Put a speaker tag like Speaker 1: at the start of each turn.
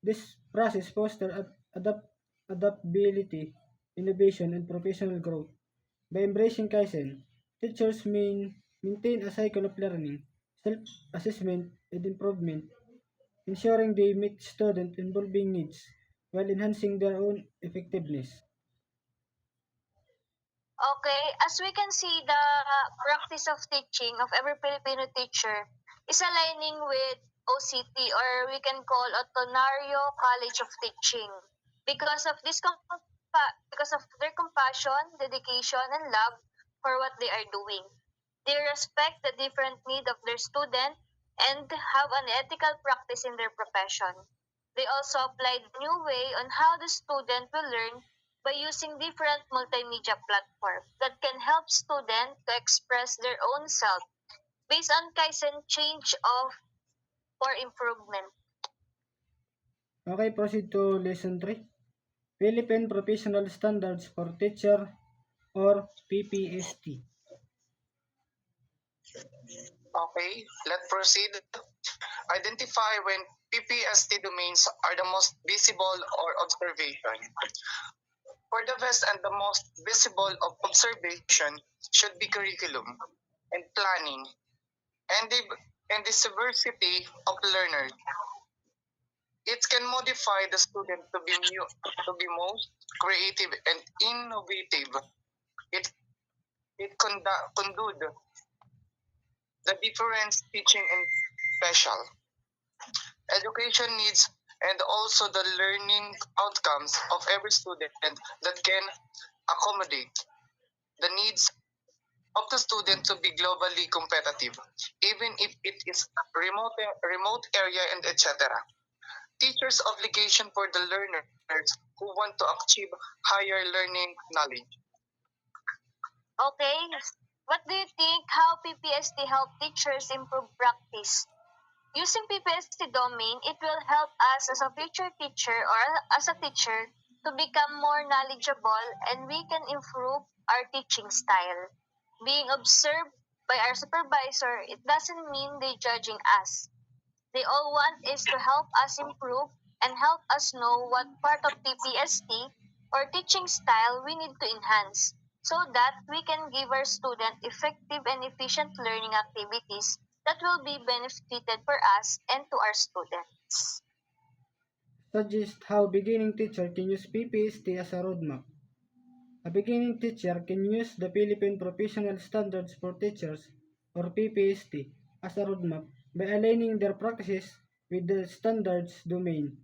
Speaker 1: This process fosters adaptability, innovation, and professional growth. By embracing Kaizen, teachers maintain a cycle of learning, self-assessment, and improvement, ensuring they meet student evolving needs while enhancing their own effectiveness.
Speaker 2: Okay, as we can see, the practice of teaching of every Filipino teacher is aligning with OCT, or we can call Otonario College of Teaching, because of because of their compassion, dedication, and love for what they are doing. They respect the different need of their student and have an ethical practice in their profession. They also apply the new way on how the student will learn by using different multimedia platforms that can help students to express their own self based on Kaizen change of for improvement.
Speaker 1: Okay, proceed to lesson 3. Philippine Professional Standards for Teacher or PPST.
Speaker 3: Okay, let's proceed. Identify when PPST domains are the most visible or observation. For the best and the most visible of observation should be curriculum and planning and the diversity of learners. It can modify the student to be most creative and innovative. It conduct the difference teaching and special education needs and also the learning outcomes of every student that can accommodate the needs of the student to be globally competitive, even if it is remote area and etc. Teachers' obligation for the learners who want to achieve higher learning knowledge.
Speaker 2: Okay, what do you think how PPST help teachers improve practice? Using PPST domain, it will help us as a future teacher or as a teacher to become more knowledgeable, and we can improve our teaching style. Being observed by our supervisor, it doesn't mean they're judging us. They all want is to help us improve and help us know what part of PPST or teaching style we need to enhance so that we can give our student effective and efficient learning activities that will be benefited for us and to our students.
Speaker 1: Suggest how beginning teacher can use PPST as a roadmap. A beginning teacher can use the Philippine Professional Standards for Teachers or PPST as a roadmap by aligning their practices with the standards domain.